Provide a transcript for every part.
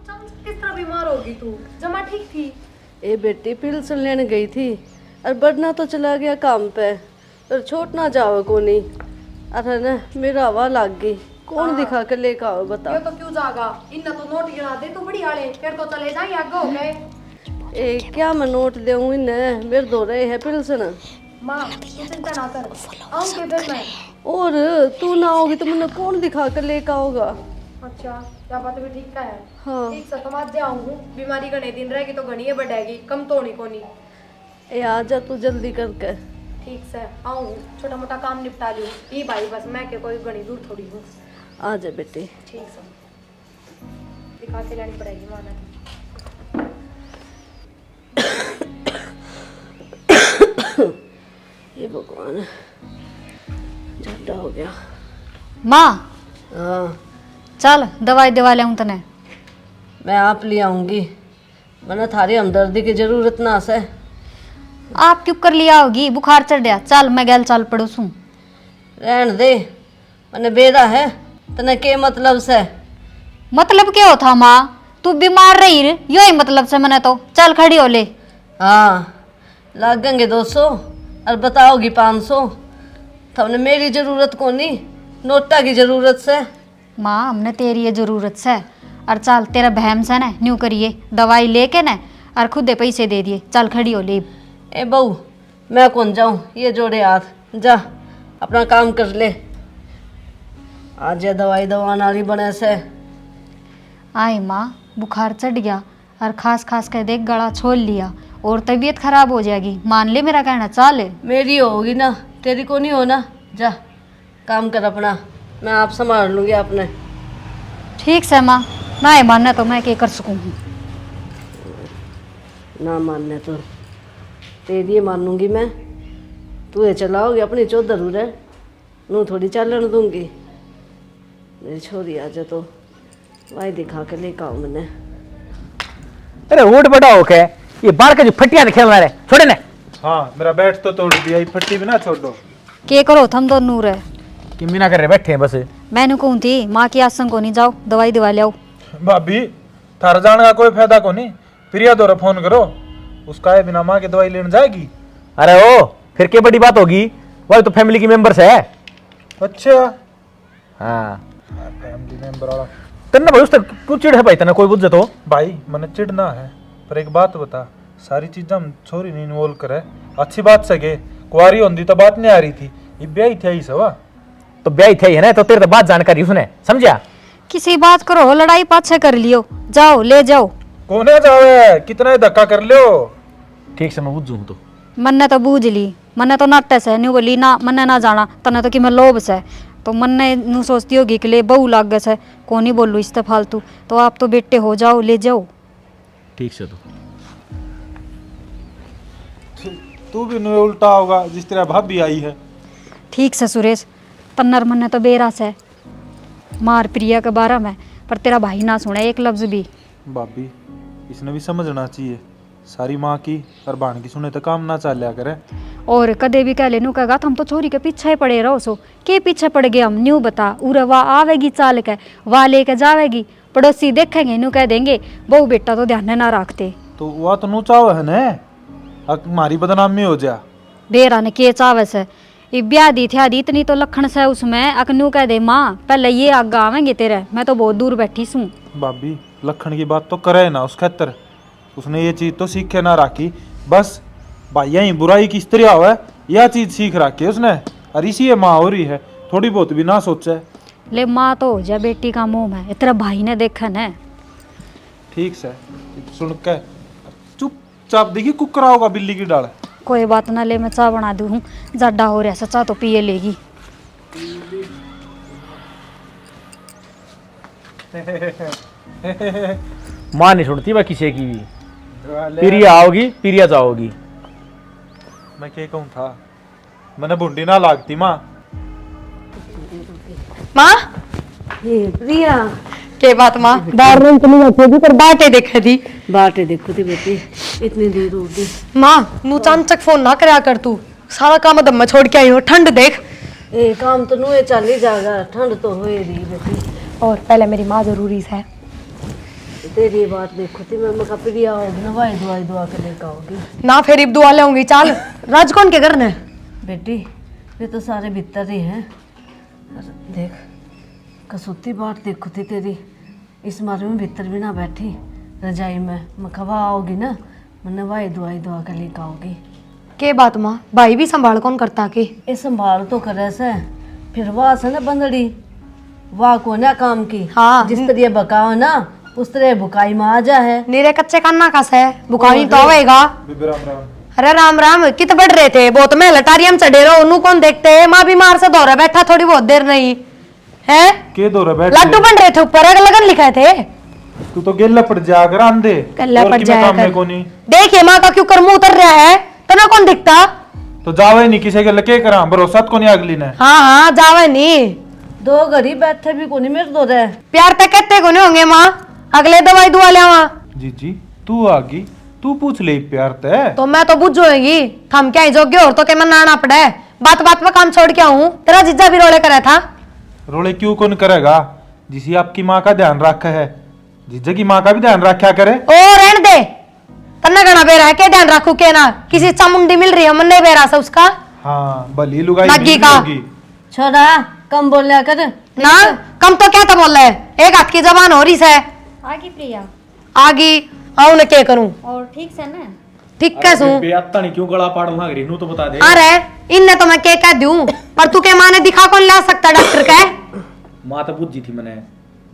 किस तरह बीमार होगी तू? जमा ठीक थी। ए बेटी पिल्सन लेने गई थी और बढ़ना तो चला गया काम पे और छोट ना जाओ को नहीं। अरे ना मेरा हवा लग गई। कौन दिखा के लेकर आओ बता। ये तो क्यों जागा? इन्ना तो नोट गिरा दे तू बड़ी आले, फिर तो चले जाए आगे हो गए। ए क्या मैं नोट देऊं इन्हें? मेरे दो रहे है पिल्सन। माँ तू चिंता ना कर, आऊंगी फिर मैं। और तू ना होगी तो मुझे कौन दिखा कर लेकर आओगा? अच्छा क्या बात भी ठीक का है। हाँ ठीक से तो आज आऊंगी। बीमारी घने दिन रहेगी तो घनी है बढ़ेगी, कम तो नहीं कोनी। ए आजा तू जल्दी करके। ठीक से आऊँ, छोटा मोटा काम निपटा लूँ। ई भाई बस मैं के कोई घनी दूर थोड़ी हूँ। आजा बेटी। ठीक से दिखा के लानी पड़ेगी माना। ये भगवान ज्यादा हो गया। माँ हाँ चल दवाई दिवा ले तने। मैं आप ले आऊंगी, मैंने थारी हमदर्दी की जरूरत ना से। आप क्यों कर लिया होगी? बुखार चढ़ गया। चल मैं गैल चल पड़ू सू। रहन दे, मैंने बेरा है तने के मतलब से। मतलब क्या होता माँ? तू बीमार रही यो ही मतलब से मैंने तो। चल खड़ी हो ले। हाँ लागेंगे 200 और बताओगी 500। तुमने मेरी जरूरत को नहीं, नोटा की जरूरत से। माँ हमने तेरी ये जरूरत से। और चल तेरा बहम से ना न्यू करिए दवाई लेके ना और खुदे पैसे दे दिए। चल खड़ी हो ले। ए बहू मैं कौन जाऊँ, ये जोड़े हाथ, जा अपना काम कर ले। आज ये दवाई दवाना वाली बने से। आई माँ बुखार चढ़ गया और खास खास कर देख गला छोड़ लिया और तबीयत खराब हो जाएगी। मान ले मेरा कहना। चल मेरी होगी ना, तेरी को नहीं हो ना। जा काम कर अपना, मैं आप संभाल लूँगी अपने। ठीक से माँ, ना मानना तो मैं क्या कर सकूँ। ना मानने तो तेरी मानूंगी मैं। तू ये चलाओगी अपनी चौधर उरे, नू थोड़ी चालन दूंगी। मेरी छोरी आ जा तो वाई दिखा के लेकर आओ मैंने। अरे उठ बड़ा होके ये बाल का जो फटिया खेलना रे छोड़े ने। हाँ मेरा बैट तो तोड़ दिया, ये फट्टी भी ना छोड़ दो। के करो थम दो नूर है कि मीना कर रहे बैठे हैं बस। मैंने कहूँ थी माँ की आसन को नहीं जाओ दवाई दिवा ले आओ। भाभी थार जाने का कोई फायदा को नहीं, प्रिया दौरा फोन करो, उसका है बिना माँ की दवाई लेने जाएगी। अरे ओ फिर क्या बड़ी बात होगी, वही तो फैमिली की मेंबर्स है। अच्छा हाँ फैमिली मेंबर वाला तन्ना भाई उससे कुछ चिढ़ है भाई तना कोई बुझे तो। भाई मैंने चिढ़ना है पर एक बात बता, सारी चीजें हम छोरी नहीं इन्वॉल्व करे। अच्छी बात सके कुआरी होंगी तो बात नहीं आ रही थी, ये ब्याह थे ही सवा तो ब्याह थे ही है ना, तो तेरे तो बात जानकारी उसने समझा। किसी बात करो लड़ाई पाछे कर लियो। जाओ ले जाओ। कोने जावे कितना धक्का कर लियो। ठीक से मैं बुझू तो मन्ने तो बूझ ली, मन्ने तो नाटे से न्यू बोली ना मन्ने ना जाना तने तो कि मैं लोभ से तो मन्ने नू सोचती होगी कि ले बहू लाग गए से को नहीं बोलू इस फालतू। तो आप तो बेटे हो जाओ ले जाओ। ठीक से तो तू भी नुए उल्टा होगा जिस तरह भाभी आई है। ठीक से सुरेश, तन्नर मन्ने तो बेरा से मार प्रिया के बारे में, पर तेरा भाई ना सुने एक लफ्ज भी। भाभी इसने भी समझना चाहिए, सारी माँ की और बहन की सुने तो काम ना चलिया करे। और कदे भी कह लेनू कहेगा हम तो छोरी के पीछे ही पड़े रहो सो के पीछे पड़ गए हम न्यू बता। उरे वाह आवेगी चाल के वाह लेके जावेगी, पड़ोसी देखेंगे न्यू कह देंगे बहु बेटा तो ध्यान ना रखते। तो वह तो नूचाव है ने, हमारी बदनामी हो जा। बेरा ने के चावे से ये ब्याह दी थी आदि इतनी तो लखन से उसमें अकनू कह दे माँ पहले ये आगे आवेंगे तेरे, मैं तो बहुत दूर बैठी सूँ। भाभी लखन की बात तो करे ना, उस खतर उसने ये चीज तो सीखे ना रखी। बस भाई यही बुराई की स्त्री हो है, यह चीज सीख रखी है उसने, और इसी ये माँ हो रही है, थोड़ी बहुत भी ना सोचे। ले माँ तो हो जा बेटी का मुंह में, तेरा भाई ने देखा न। ठीक से सुन के चुपचाप देखी कुकरा होगा बिल्ली की डाल। कोई बात ना, ले मैं चाय बना दूँ हूँ, ज्यादा हो रहा चाह तो पिए लेगी। माँ नहीं सुनती मैं किसी की भी। प्रिया आओगी प्रिया जाओगी। मैं क्या कहूँ था, मैंने बुंडी ना लागती माँ। माँ प्रिया के बात माँ बाहर रूम चली जाती है पर बाटे देखे थी। बाटे देखो थी बेटी, इतनी देर होगी। माँ नू चांचक फोन ना करया कर, तू सारा काम दम में छोड़ के आई हो। ठंड देख ए काम तो नुए चल ही जाएगा, ठंड तो हो रही बेटी। और पहले मेरी माँ जरूरी है। तेरी ये बात देखो थी मैं कहा प्रिया होगी ना भाई दवाई दुआ के लेकर आओगी ना फिर इब दुआ लाऊंगी चाल राज कौन के घर ने बेटी ये तो सारे भीतर ही हैं देख कसौती बात देखो थी तेरी इस मारे में भीतर भी ना बैठी रजाई में मैं कहा आओगी ना मैंने भाई दवाई दुआ के लेकर आओगी के बात माँ भाई भी संभाल कौन करता के ये संभाल तो करे से फिर वाह से ना बंदड़ी वाह को ना काम की हाँ। जिस तरह बकाओ ना उस तरह बुकाई में आ जा है नीरे कच्चे कान्ना का से बुखारी तो आवेगा बीबी राम राम। अरे राम राम कित बढ़ रहे थे बहुत में लटारियम चढ़े रहो उन्हें कौन देखते है माँ बीमार से दौरा बैठा थोड़ी बहुत देर नहीं है के दो रे बैठ लड्डू बन रहे थे ऊपर लगन लिखाए थे तू तो गेला पड़ जाकर आंधे गल्ला और पड़ की मैं काम जाया में कोनी देखिए माँ का क्यों कर मुंह उतर रहा है तना कौन दिखता तो जावे नहीं किसी के लके करा भरोसा तो कोनी अगली ने हाँ हाँ जावे नहीं दो घड़ी बैठे भी कोनी मेरे दो रहे प्यार तक कहते को नहीं होंगे माँ अगले दवाई दुआ ले जी तू आ गई तू पूछ ले प्यार ते तो मैं तो बुझ जाएगी थम क्या जोगे और तो के मन आना पड़े बात बात में काम छोड़ के आऊं तेरा जीजा भी रोले करे था रोले क्यों कौन करेगा जिसे आपकी माँ का ध्यान रखा है जीजा की माँ का भी ध्यान रखा करे ओ रहने दे तन्ना गणा बेरा है के ध्यान रखू के ना किसी चामुंडी मिल रही है मन नहीं बेरा से उसका हाँ भली लुगाई नग्गी नहीं का। होगी। छोड़ा कम बोल लिया कर ना कम तो क्या था बोल रहा है एक हाथ की जबान हो रही है आगे प्रिया आगी आऊ न क्या करूं और ठीक से ना ठीक कैसू बेअत्ता नहीं क्यों गला पाड़ वहां गरी नू तो बता दे अरे इनने तो मैं के कह दूं पर तू के माँ ने दिखा कौन ला सकता डॉक्टर के मां तो बुझी थी मैंने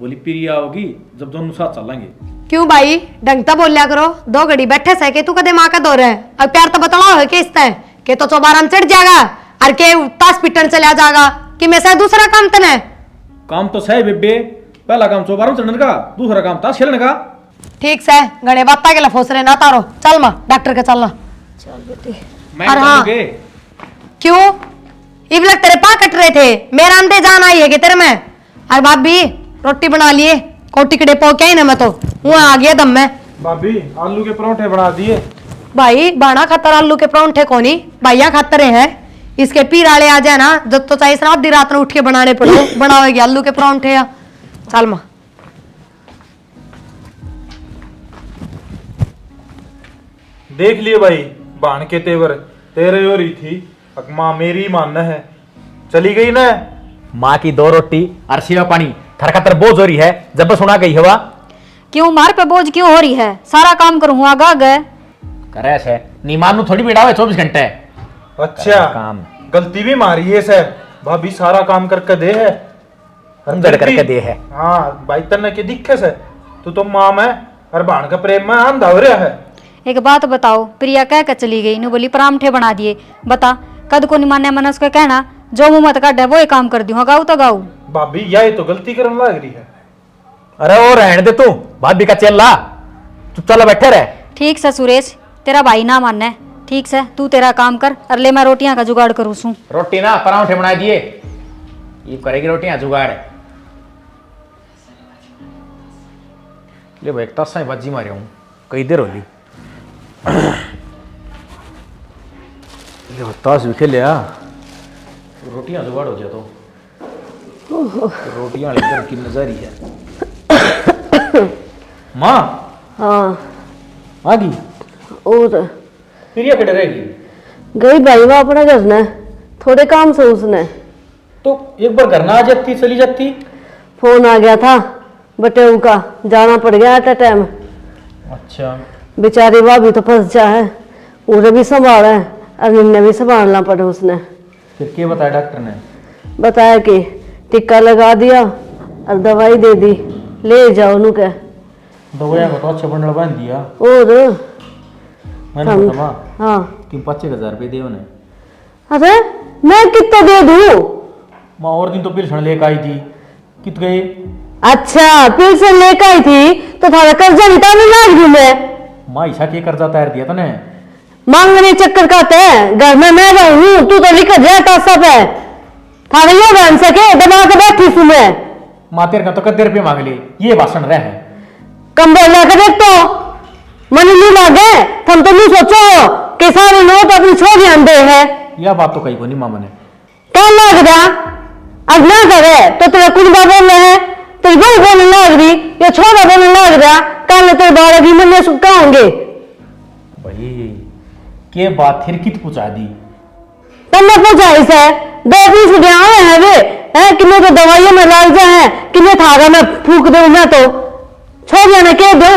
बोली प्रिया होगी जब दोनों साथ चलेंगे क्यों भाई ढंग तो बोलिया करो दो घड़ी बैठे से के तू कदे माँ का दौर है अब प्यार तो बतलाओ है के इसते के तो चौबारा में चढ़ जाएगा और के ताश पिटन चला जाएगा कि मैं से दूसरा काम तने काम तो सही बेबे पहला काम चौबारों चढ़ने का दूसरा काम ताश खेलने का ठीक से गणे बाता के लफोस रहे ना तारो चल माँ डॉक्टर के चलना मैं और हाँ। चलूंगे क्यों इब लग तेरे पा कट रहे थे मेरा अंदे जान आई है कि तेरे में अरे भाभी रोटी बना लिए कोटी के डेपो क्या ही ना मैं तो वहाँ आ गया दम में भाभी आलू के परोठे बना दिए भाई बाणा खातर आलू के परोंठे कोनी भैया खातर हैं इसके पीर आले आ जाए ना जब तो चाहिए रात दी रात में उठ के बनाने पड़ो बनाओगे आलू के परोंठे या चल माँ देख लिए भाई बाण के तेवर तेरे हो रही थी अब माँ मेरी मानना है चली गई ना माँ की 2 रोटी और सेवा पानी थरकतर बोझ हो रही है जब बस सुना गई हवा क्यों मार पे बोझ क्यों हो रही है सारा काम करूँ आगा गए करे से नीमान नु थोड़ी बिड़ा हुआ 24 घंटे अच्छा काम गलती भी मारी है सर भाभी सारा काम करके दे है अंदर करके दे है हाँ भाई तन्ने के दिखे से तू तो माँ में और बाण का प्रेम में आंधा हो रहा है एक बात बताओ प्रिया कह कर चली गई नु बोली परांठे बना दिए बता कद को नहीं माने मन उसका कहना जो मुंह मत काटे वो ही काम कर दी गाऊ तो गाऊ भाभी यही तो गलती करने लग रही है अरे वो रहने दे तू भाभी का चल ला तू चल बैठे रहे ठीक से सुरेश तेरा भाई ना मानना है ठीक से तू तेरा काम कर और ले मैं रोटियां का जुगाड़ करूँ सू रोटी ना परांठे बना दिए ये करेगी रोटियां जुगाड़ ले भाई एक तासा बाजी मारे हूँ कई देर होली ले ताश भी खेल लिया रोटियां जुगाड़ हो जाए तो रोटियां लेकर की नजारी है माँ हाँ आ गई और प्रिया किधर रहेगी गई भाई वो अपने घर ने थोड़े काम से उसने तो एक बार घर ना आ जाती चली जाती फोन आ गया था बटेऊ का जाना पड़ गया एट टाइम अच्छा बेचारी भाभी तो फंस जा है उसे भी संभाला है और निन्ने भी संभालना पड़े उसने फिर क्या बताया डॉक्टर ने बताया कि टिक्का लगा दिया और दवाई दे दी ले जाओ नु के दवाइयाँ को तो अच्छा बंडल बांध दिया और मैंने हम- बताया हाँ 25,000 रुपये दे उन्हें अरे मैं कितना दे दूं माँ और दिन तो पिलसन लेकर आई थी कित गए अच्छा फिर से लेकर आई थी तो थारा कर्जा निकालने लाग दूं मैं माँ ईशा के कर्जा तैयार दिया था ने मांगने चक्कर खाते हैं घर में मैं रहूं तू तो लिख जाता सब है थाने ये बन सके दबा के बैठी थी मैं माँ तेरे का तो कद्दे रुपये मांग लिए ये भाषण रहे हैं कम बोलना कर देख तो मन नहीं लागे तुम तो नहीं सोचो कि सारे लोग अपनी छोरी अंडे है यह बात तो कही को नहीं मामा ने क्या लग रहा अब ना करे तो तेरा कुछ बोल रहे हैं तेरी बहू बोलने लग रही या छोरा बोलने लग रहा मेरे बाल अभी मन सुखा होंगे। भाई के बात फिर कित पूछा दी? तन्ने पूछा इसे 2-20 ब्याह है वे हैं, किन्ने तो दवाइयों में लाग जा है, किन्ने थागा में फूक दो ना तो छोड़ ने कह दो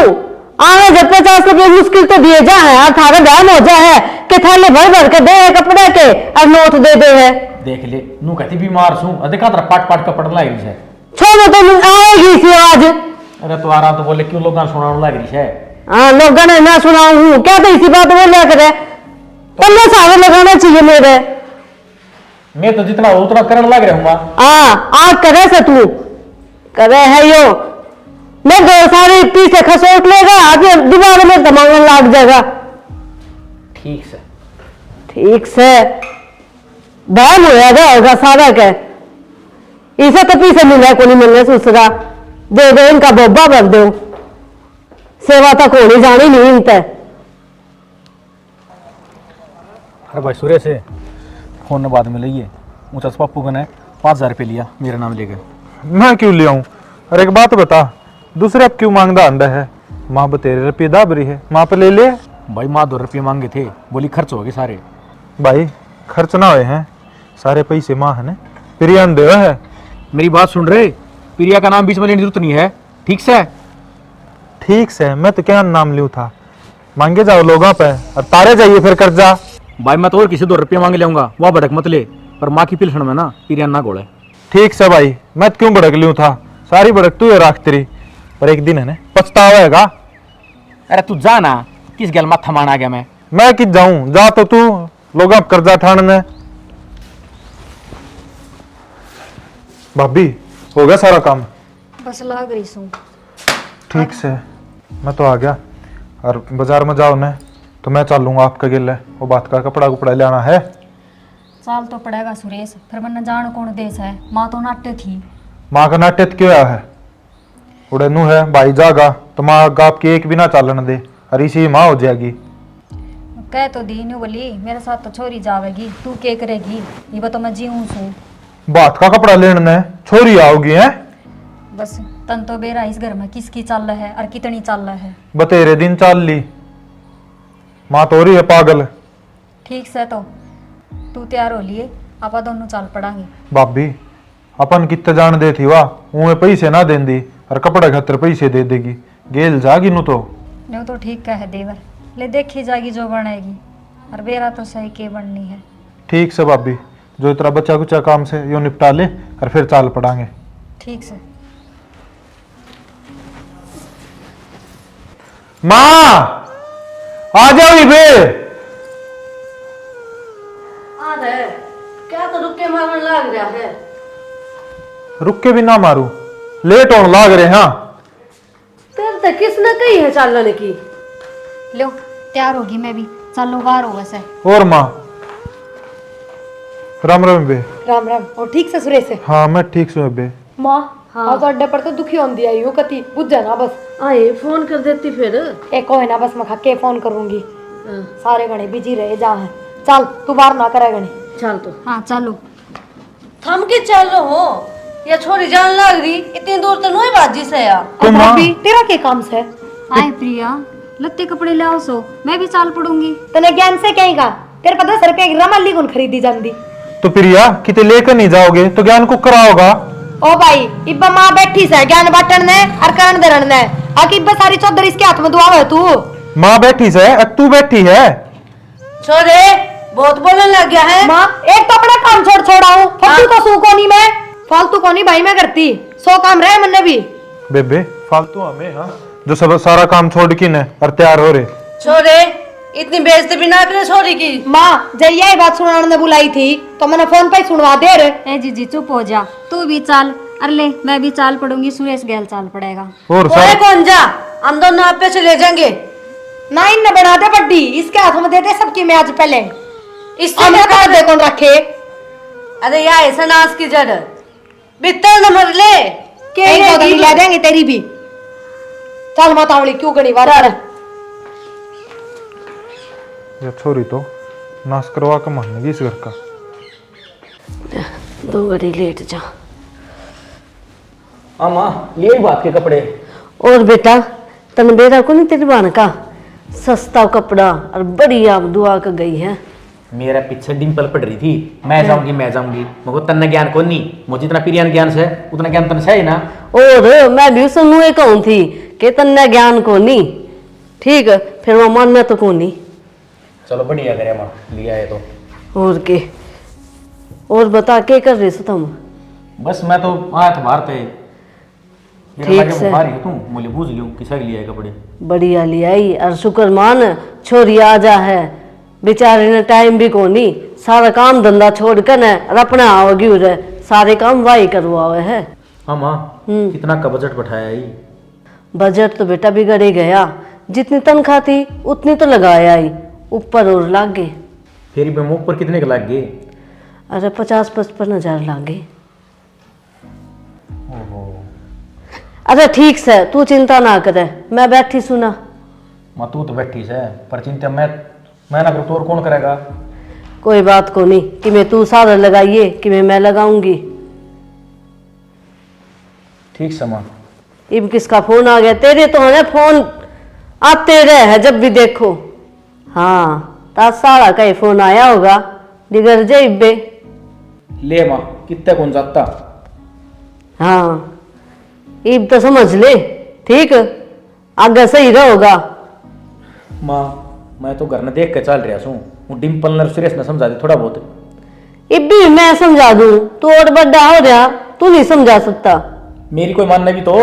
आगे जब 50 रुपये मुश्किल तो दिए जा है, और थागा दाम हो जा है कि थाले भर भर के दे कपड़े के और नोट दे दे है। देख ले नू कहती बीमार छू अधिका तेरा पाट पाट कपड़ लाग रही है। छोड़ो तो आएगी सी आज। अरे तो आ रहा तो बोले क्यों लोग सुनाने लग रही है? हाँ लोगों ने ना सुनाऊं हूँ क्या, तो इसी बात बोलिया करे तन्ने सारे लगाना चाहिए मेरे। मैं तो जितना उतना करने लग रहा हूँ। हाँ आज करे से तू करे है यो, मैं 2 सारी पीछे खसोट लेगा आगे दीवार में दमाने लाग जाएगा। ठीक से ठीक से बहम होगा सारा के इसे तो पीछे मिले को नहीं मिलने सुसरा दे दो इनका बोबा भर दो, सेवा तक होनी जानी नहीं इनते। अरे भाई सूर्य से फोन ने बाद में लिए ऊंचा पप्पू का ने 5,000 रुपये लिया मेरा नाम लेकर। मैं क्यों ले आऊं? अरे एक बात बता, दूसरे अब क्यों मांगदा अंडा है? माँ बतेरे रुपये दाबरी है, माँ पे ले ले। भाई माँ 2 रुपये मांगे थे, बोली खर्च हो गए सारे। भाई खर्च ना हुए हैं, सारे पैसे माँ है ना प्रिया ने देवा है। मेरी बात सुन रहे, प्रिया का नाम बीच में लेने की जरूरत नहीं है। ठीक से ठीक से मैं तो क्या नाम लूँ था, मांगे जाओ लोगों पे और तारे जाइए फिर कर्जा। भाई मैं तो और किसी 2 रुपये मांग लेऊंगा, वह भड़क मत ले, पर माँ की पिलसन में ना प्रिया ना गोले। ठीक से भाई, मैं तो क्यों भड़क लूँ था, सारी भड़क तू राख तेरी, पर एक दिन है ना पछतावेगा। अरे तू जा ना, किस गल माथा मान आ गया मैं किस जाऊं, जा तो तू लोग कर्जा ठाणने। भाभी हो गया सारा काम? बस लाग रही सू। ठीक से मैं तो आ गया, और बाजार में जाओ न तो मैं चलूंगा आपके गिले, वो बात का कपड़ा कुपड़ा लेना है। साल तो पड़ेगा सुरेश, फिर मैंने जान कौन देश है, माँ तो नाट्य थी। माँ का नाट्य क्यों है? उड़े नू है भाई जागा तो माँ गाप की एक भी ना चालन दे, और इसी माँ हो जाएगी। कह तो दी न्यू बोली मेरे साथ तो छोरी जावेगी, तू क्या करेगी, ये बता मैं जीऊँ सू। बात का कपड़ा लेने छोरी आओगी है? बस तन तो बेरा इस घर में किसकी चल रहा है और कितनी चल रहा है। बतेरे दिन चाल ली, माँ तो हो रही है पागल। ठीक से तो तू तैयार हो लिए, आपा दोनों चल पड़ांगे। भाभी अपन कितने जान दे थी वाह, उन्हें पैसे ना दें दी और कपड़े खतर पैसे दे देगी, गेल जागी नु तो। न्यू तो ठीक कह देवर, ले देखी जाएगी जो बनेगी, और बेरा तो सही के बननी है। ठीक से भाभी, जो इतना बच्चा कुचा काम से यो निपटा ले और फिर चाल पड़ांगे। ठीक से। माँ आ जाओ बे। आ रहे क्या तो रुके मारने लाग रहा है? रुक के भी ना मारू, लेट होने लाग रहे। हाँ तेरे तो किसने कही है चालने की? लो तैयार होगी मैं भी, चलो बाहर हो वैसे। और माँ राम राम बे। राम राम। और ठीक से सुरेश से? हाँ मैं ठीक से बे। माँ हाँ तो अड्डे पर तो दुखी होंदी आई हो कती बुझ ना बस। आए फोन कर देती फिर। एक है ना बस मैं खाके फोन करूंगी, सारे गणे बिजी रहे जा है। चल तू बाहर ना करे गणे। चल तो हाँ चलो। थम के चल रहे हो, या छोरी जान लग रही इतनी दूर तो नहीं बाजी से यार। तो माँ तेरा क्या काम से? आए प्रिया लत्ते कपड़े ले आओ सो, मैं भी चाल पड़ूंगी। तने ज्ञान से कहेगा तेरे 10 रुपए की रमली कौन खरीदी जाती? तो प्रिया किते लेकर नहीं जाओगे तो ज्ञान को कराओगा। ओ भाई इब्बा माँ बैठी से ज्ञान बांटन ने और करण दरण ने, आकी इब्बा सारी चौधरी इसके हाथ में दुआव है तू। माँ बैठी से तू बैठी है। छोरे बहुत बोलने लग गया है। माँ एक तो अपना काम छोड़ छोड़ाऊं, फालतू तो सू कोनी मैं, फालतू कोनी भाई मैं करती 100 काम रहे मन्ने भी। बेबे फालतू हमें हाँ जो सब सारा काम छोड़ के न और तैयार हो रहे। छोरे इतनी बेइज्जती भी ना करे छोरी की। माँ जब यही बात सुनाने ने बुलाई थी तो मैंने फोन पे ही सुनवा दे रहे। ए जीजी चुप हो जा, तू भी चाल, अरे ले मैं भी चाल पड़ूंगी, सुरेश गैल चाल पड़ेगा। और ओए कौन जा, हम दोनों आप पे चले जाएंगे। ना इन बना दे बड्डी, इसके हाथ में दे दे सबकी मैं आज पहले इससे हमें क्या दे कौन रखे। अरे यार ऐसा नाश की जड़ बित्तर नंबर ले के ले देंगे तेरी भी। चल मातावली क्यों गणी बार ये छोरी तो नाश करवा के मानेगी इस घर का। 2 घड़ी लेट जा। हाँ माँ ले बात के कपड़े। और बेटा तन बेरा को नहीं तेरी बहन का सस्ता कपड़ा और बढ़िया दुआ कर गई है। मेरा पीछे डिम्पल पड़ रही थी, मैं जाऊंगी मैं जाऊंगी, मगर तन्ने ज्ञान को नहीं, मुझे जितना प्रियान ज्ञान से उतना ज्ञान तन से है ना। और मैं भी उससे मुँह कहूँ थी कि तन्ने ज्ञान को नहीं, ठीक है फिर वो मन में तो को नहीं। चलो बढ़िया करे माँ, लिया है तो। और के और बता के कर रहे हो तुम? बस मैं तो आया था बाहर पे, ठीक से तुम मुझे पूछ लियो किसा के लिए है कपड़े। बढ़िया ले आई और शुक्र मान छोरी आ जा है, बेचारे ने टाइम भी को नहीं, सारा काम धंधा छोड़ कर न और अपना आओगी उरे सारे काम वाही करवावे है। हाँ माँ, कितना का बजट बैठाया ही? बजट तो बेटा बिगड़ ही गया, जितनी तनख्वाह थी उतनी तो लगाया ही, ऊपर और लागे। फिर भी मुख पर कितने के लग गए? अरे 50-55 हजार लागे। अरे ठीक से तू चिंता ना करे, मैं बैठी सुना। माँ तू तो बैठी से, पर चिंता मैं ना करूँ तो और कौन करेगा? कोई बात को नहीं कि मैं तू सारा लगाइए कि मैं लगाऊंगी। ठीक से माँ। इब किसका फोन आ गया? तेरे तो है फोन आते रहे है जब भी देखो। हाँ ताज सारा का ही फोन आया होगा, बिगड़ जाए बे। ले माँ, कितना कौन जाता? हाँ इब तो समझ ले, ठीक आगे सही रहोगा। माँ मैं तो घर में देख के चल रहा हूँ, वो डिम्पल ने सुरेश ने समझा दे थोड़ा बहुत। इब भी मैं समझा दूं, तू और बड़ा हो रहा, तू नहीं समझा सकता। मेरी कोई मानना भी तो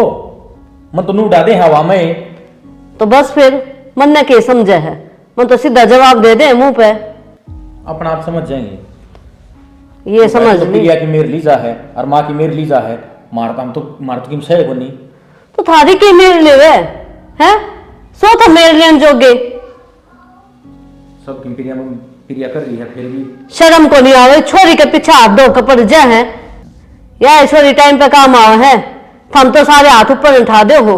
मन तो नू उड़ा दे हवा में। तो बस फिर मन ने के समझे है, मन तो सीधा जवाब दे दे मुंह पे। अपना आप समझ जाएंगे। ये समझ तो ली प्रिया की मेरी लीजा है और माँ की मेरी लीजा है, मारता हम तो मार तो किम सहे को नहीं। तो थारी के मेरे ले है सो तो मेरे लेन जोगे। सब प्रिया कर रही है, फिर भी शर्म को नहीं आवे, छोरी के पीछे हाथ धो कपड़ जा है या छोरी टाइम पे काम आवे है, हम तो सारे हाथ ऊपर उठा दे हो।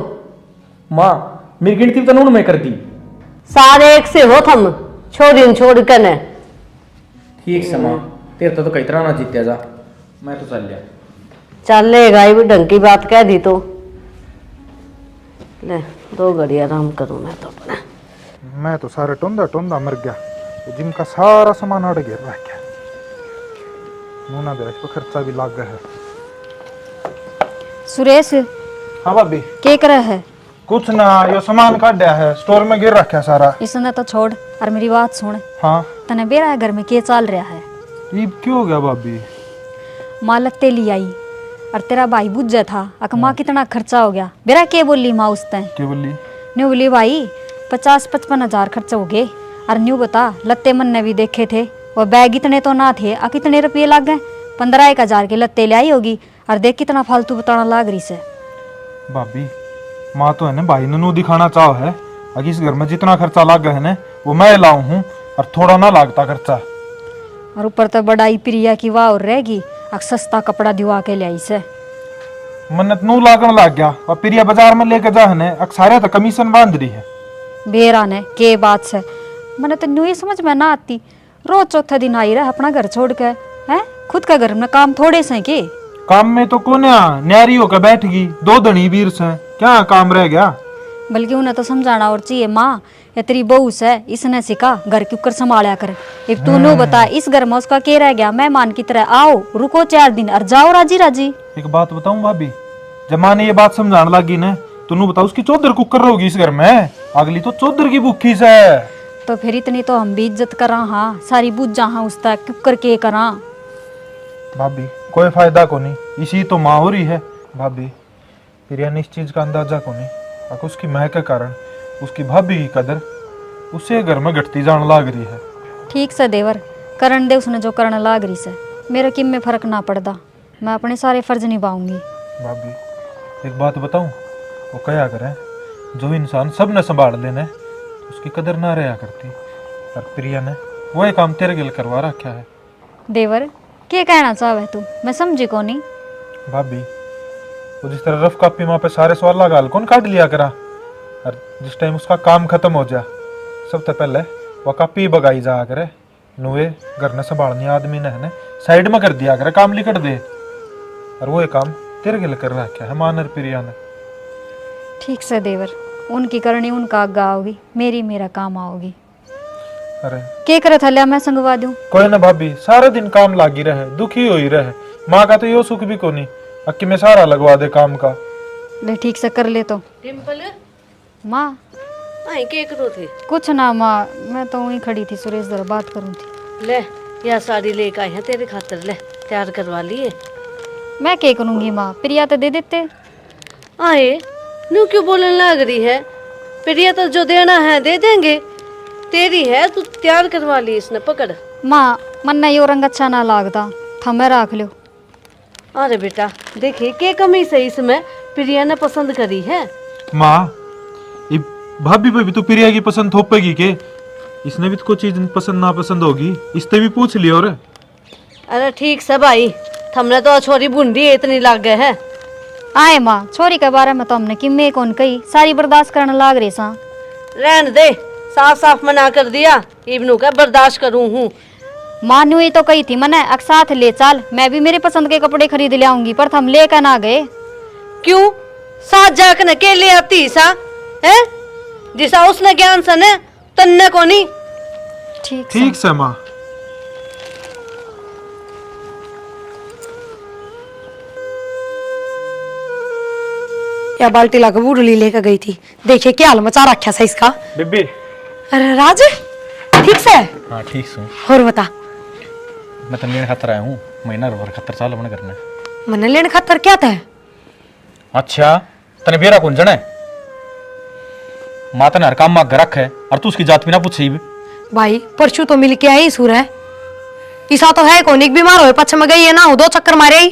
माँ मेरी गिनती तो नून में कर दी। सारे एक से हो थम, छोरी छोड़ कर ने। ठीक से माँ, तेरे तो कई तरह ना जीत्या जा, मैं तो चल लिया। चलेगा ये भी ढंग की बात कह दी तो। ले 2 घड़ी आराम करूं मैं तो अपना। मैं तो सारे टोंदा टोंदा मर गया, जिम का सारा सामान अड़ गिर रह गया, नूना दे इसको खर्चा भी लाग गया है। सुरेश हाँ भाभी। के कर है? कुछ ना, यो सामान काट दिया है, स्टोर में गिर रखा है सारा। इसने तो छोड़ और मेरी बात सुन। हाँ तने बेरा घर में के चल रहा है? ये क्यों हो गया भाभी? माँ लगते ली आई और तेरा भाई बुझ था अक माँ कितना खर्चा हो गया। बेरा के बोली माँ उस तय? क्या बोली? न्यू बोली भाई 50-55 हजार खर्चा हो गए, और न्यू बता लत्ते मन ने भी देखे थे, वो बैग इतने तो ना थे, आ कितने रुपये लग गए? 15-1 हजार के लत्ते ले आई होगी, और देख कितना फालतू बताना लाग रही से। भाभी माँ तो है ना भाई ननू दिखाना चाहो है, अगर इस घर में जितना खर्चा लग गया है ना वो मैं लाऊं हूँ, और थोड़ा ना लागता खर्चा। और ऊपर तो बड़ाई प्रिया की वाह और रहेगी, सस्ता कपड़ा दिवा के ले आई से। मन्नत नू लागण लग गया, और प्रिया बाजार में लेके जा है अक्सारे तो कमीशन बांध रही है। बेरा ने के बात से मैंने तो न्यू ही समझ में ना आती, रोज चौथा दिन आई रहा अपना घर छोड़ के, हैं खुद का घर में काम थोड़े से के। काम में तो कौन न्यारी होकर बैठ गई, 2 धनी वीर से क्या काम रह गया? बल्कि उन्हें तो समझाना और चाहिए, माँ ये तेरी बहू से, इसने सिखा घर के ऊपर संभाला कर। अब तू नो बता इस घर में उसका के रह गया? मेहमान की तरह आओ रुको 4 दिन और जाओ राजी राजी। एक बात बताऊं भाभी, जब माँ ने ये बात समझाने लगी ना तो नू बताओ उसकी चौधर कुकर होगी इस घर में, अगली तो चौधर की भूखी से। तो फिर इतनी तो हम भी इज्जत करा, हाँ सारी बुझ जा हाँ उस तक कुकर के करा। भाभी कोई फायदा को नहीं, इसी तो माँ हो रही है भाभी। प्रिया ने इस चीज का अंदाजा को नहीं, अगर उसकी माँ के कारण उसकी भाभी की कदर उसे घर में घटती जान लाग रही है। ठीक से देवर करण दे उसने जो करण लाग रही से, मेरे किम में फर्क ना पड़ता, मैं अपने सारे फर्ज निभाऊंगी। भाभी एक बात बताऊं, वो क्या करे, जो इंसान सब ने संभाल लेने उसकी कदर ना रहा करती, और प्रिया ने वो एक काम तेरे गिल करवा रखा है। देवर क्या कहना चाहे तू? मैं समझी को नहीं। भाभी वो जिस तरह रफ कापी माँ पे सारे सवाल लगा कौन काट लिया करा, और जिस टाइम उसका काम खत्म हो जाए सबसे पहले वो कापी बगाई जा करे, नुए घर ने संभालनी आदमी ने साइड में कर दिया करे, काम लिखट दे, और वो काम तेरे गिल कर रखा है मान और प्रिया ने। ठीक से देवर उनकी करनी उनका आगा आओगी, मेरी मेरा काम आओगी। अरे के करे थल्ला मैं संगवा दूं? कोई ना भाभी, सारा दिन काम लागी रहे, दुखी हो ही रहे। माँ का तो यो सुख भी कोनी अक्की में सारा लगवा दे काम का। ले ठीक से कर ले तो। डिम्पल माँ आई के करो थे? कुछ ना माँ, मैं तो वहीं खड़ी थी, सुरेश जरा बात करूँ थी। ले यह साड़ी लेकर आई है तेरे खातर, ले तैयार करवा लिए। मैं क्या करूँगी माँ, प्रिया तो दे देते। आए नू क्यों बोलने लग रही है? प्रिया तो जो देना है दे देंगे, तेरी है, तू तैयार करवा ली इसने, पकड़। माँ मन्ना यो रंग अच्छा ना लागता, थमे रख लो। अरे बेटा देखिए के कमी से इसमें प्रिया ने पसंद करी है। माँ ये भाभी पे भी तो प्रिया की पसंद थोपेगी के? इसने भी तो कोई चीज पसंद ना पसंद होगी, इससे भी पूछ लियो रे। अरे ठीक से भाई, हमने तो छोरी बूंदी इतनी लाग गए है। आए माँ, छोरी के बारे में तो हमने कि मैं कौन कही, सारी बर्दाश्त करने लाग रही सा। रहने दे, साफ साफ मना कर दिया, इब्नू का बर्दाश्त करूं हूँ। मानू ही तो कही थी मने अक साथ ले चल, मैं भी मेरे पसंद के कपड़े खरीद ले आऊंगी, पर हम लेकर ना गए। क्यों साथ जाकर न के ले आती सा है? जिसा उसने ज्ञान सने तन्ने को नहीं। ठीक से माँ। या बाल्टी लाकर बूढ़ली लेकर गई थी, देखिए क्या हाल मचा रखा है इसका। बेबे। अरे राज ठीक से? हाँ ठीक सू। और बता। मैं तो लेने खातर आया हूँ, महीना भर खातर चाल बना करना है। मने लेने खातर क्या था? अच्छा तने बेरा कौन जने? माता ने हर काम मांग रख है और तू उसकी जात भी ना पूछी भी। भाई परसों तो मिल के आई सूर है, ईसा तो है कौन, एक बीमार हो पश्चिम में गई है ना, दो चक्कर मारे ही।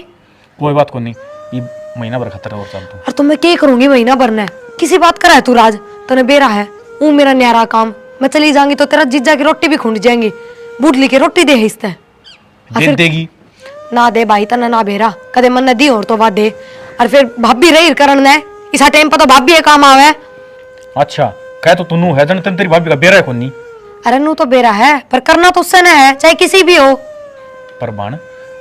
कोई बात को नहीं, ये महीना भर खातर और चाल तू। और तो मैं क्या करूंगी महीना भरना है, किसी बात करा है तू राज? तने बेरा है वो मेरा न्यारा काम, मैं चली जाऊंगी तो तेरा जीजा की रोटी भी खुंड जाएंगी, बूढ़ली की रोटी दे हिस्से दे देगी ना दे भाई, तना ना बेरा कदे मन ने दी और तो बाद दे। और फिर भाभी रही करण ने इस टाइम पर तो भाभी ये काम आवे। अच्छा कह तो तू है जन तेरी भाभी का बेरा है कौन नहीं? अरे नू तो बेरा है, पर करना तो उससे न है, चाहे किसी भी हो। पर बाण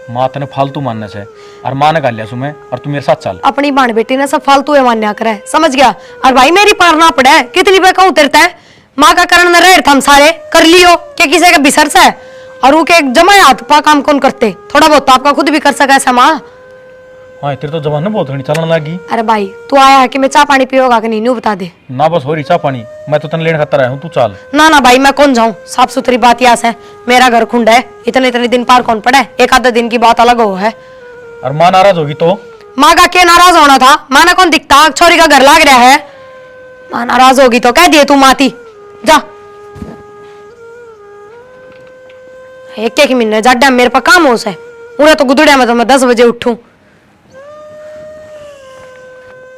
माँ तने फालतू मानने से और माँ ने गालिया सुमे और तू मेरे साथ चल। अपनी बाण बेटी ने सब फालतू है मान्या करे, समझ गया? और भाई मेरी पारना पड़े, कितनी पे कहूं तेरता है, माँ का करण न रहे हम सारे कर लियो के किसी का बिसर से है, और वो के जमा हाथ पा काम कौन करते, थोड़ा बहुत तो आपका खुद भी कर सका ऐसा माँ। हाँ तेरे तो जवान बहुत घनी चलने लगी। अरे भाई तू आया है कि मैं चाय पानी पियोगा कि नहीं, न्यू बता दे ना। बस हो रही चाह पानी, मैं तो तने लेने खातर आया हूँ, तू चल। ना ना भाई मैं कौन जाऊं, साफ सुथरी बात यास है, मेरा घर खुंड है, इतने इतने दिन पार कौन पड़े, एक आधा दिन की बात अलग हो है। और माँ नाराज होगी तो? माँ का क्या नाराज होना था, माँ ने कौन दिखता, छोरी का घर लाग रहा है। माँ नाराज होगी तो कह दिए तू माती जा, एक एक महीने जाड्डा मेरे पर काम हो से, उन्हें तो गुदड़िया में तो मैं 10 बजे उठूं।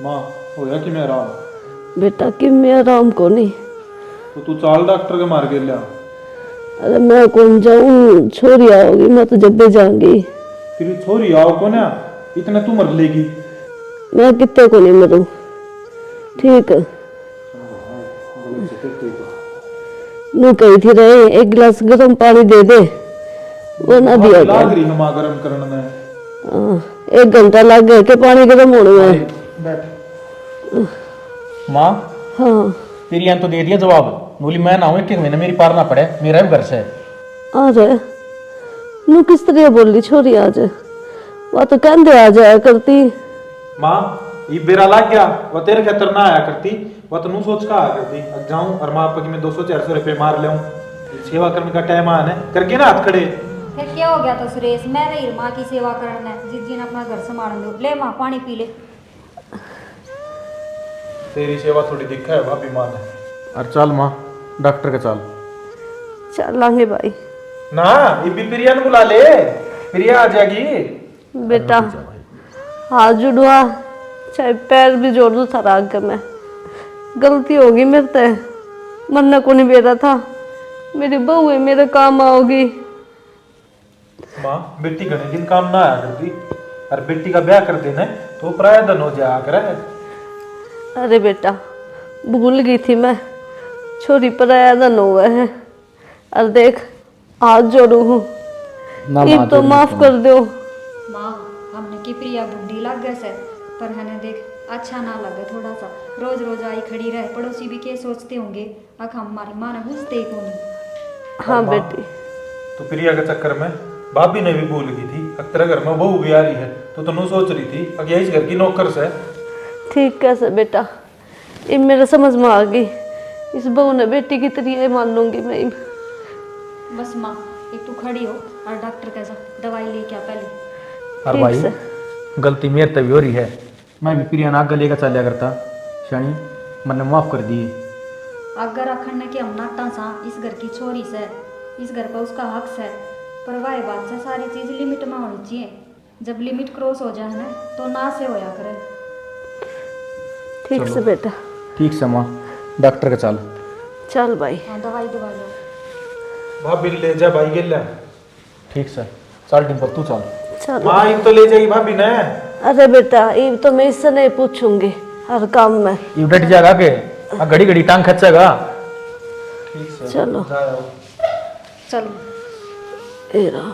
माँ होया कि मैं आराम? बेटा कि मैं आराम को नहीं। तो तू चाल डॉक्टर के मार के लिया। अरे मैं कौन जाऊं, छोरी आओगी, मैं तो जब भी जाऊंगी। तेरी छोरी आओ को ना, इतने तू मर लेगी। मैं कितने को नहीं मरूं, ठीक है? नू कही थी रहे एक गिलास गर्म पानी दे दे, वो ना दिया। लाग रही है माँ गरम करने में। हाँ, 1 घंटा लग गया के पानी गर्म होने में। बैठ। माँ हाँ तेरी तो दे दिया जवाब, बोली मैं ना हूँ, एक महीने मेरी पार ना पड़े, मेरा भी घर से। आ जाए नू किस तरह बोली छोरी, आज वह तो कहते आ जाया करती। माँ ये बेरा लाग गया, वह तेरे खतर ना आया करती, वह तो नू सोच का आया करती। अब जाऊं और माँ पकी में 200-400 रुपये मार ले, सेवा करने का टाइम आने करके ना हाथ खड़े। फिर क्या हो गया तो सुरेश, मैं रही माँ की सेवा करना, जिस दिन अपना घर संभाल दो। ले माँ पानी पी ले। तेरी सेवा थोड़ी दिखा है भाभी माँ ने। और चल माँ डॉक्टर के चल। चलांगे भाई। ना ये भी प्रिया ने बुला ले, प्रिया आ जाएगी। बेटा हाथ जुड़वा, चाहे पैर भी जोड़ दो था राग में, गलती होगी मेरे से, मरने को नहीं बेरा था, मेरी बहू है, मेरे काम आओगी। माँ बेटी घने दिन काम ना आया करती, और बेटी का ब्याह कर देना तो पराया धन हो जाया करे। अरे बेटा भूल गई थी मैं, छोरी पराया धन हुआ है। और देख हाथ जोड़ू हूँ, ये तो माफ कर दो। माँ हमने की प्रिया बुढ़ी लग गए से, पर हने देख अच्छा ना लगे थोड़ा सा, रोज रोज आई खड़ी रहे, पड़ोसी भी क्या सोचते होंगे, अख हमारी माँ ने बुझते ही कौन। हाँ माँ, बेटी। तो प्रिया के चक्कर में भाभी ने भी भूल गई थी, अब तेरे घर में बहू भी आ रही है, तो तनु सोच रही थी अब यही इस घर की नौकर से। ठीक कैसे बेटा, ये मेरे समझ में आ गई, इस बहू ने बेटी की तरह मान लूंगी मैं। बस माँ एक तू खड़ी हो और डॉक्टर कैसा दवाई लेके आ पहले। और ठीक भाई से। गलती मेरे तभी हो रही है, मैं भी प्रिया नाग लेकर चलिया करता, शनि मैंने माफ कर दिए। अगर अखंड के हम नाटा सा इस घर की छोरी से, इस घर पर उसका हक है, पर वह बात से सारी चीज लिमिट में होनी चाहिए, जब लिमिट क्रॉस हो जाए ना तो ना से होया करे। ठीक से बेटा। ठीक से माँ, डॉक्टर के चल। चल भाई। हाँ दवाई दवा लो। भाभी ले जा भाई गेला। ठीक से चल डिम्पल तू चल। चल माँ इन तो ले जाएगी भाभी ने। अरे बेटा ये तो मैं इससे नहीं पूछूंगी हर काम में। ये डट जाएगा के घड़ी घड़ी टांग खच्चेगा। ठीक से चलो जाओ। चलो ए रहा।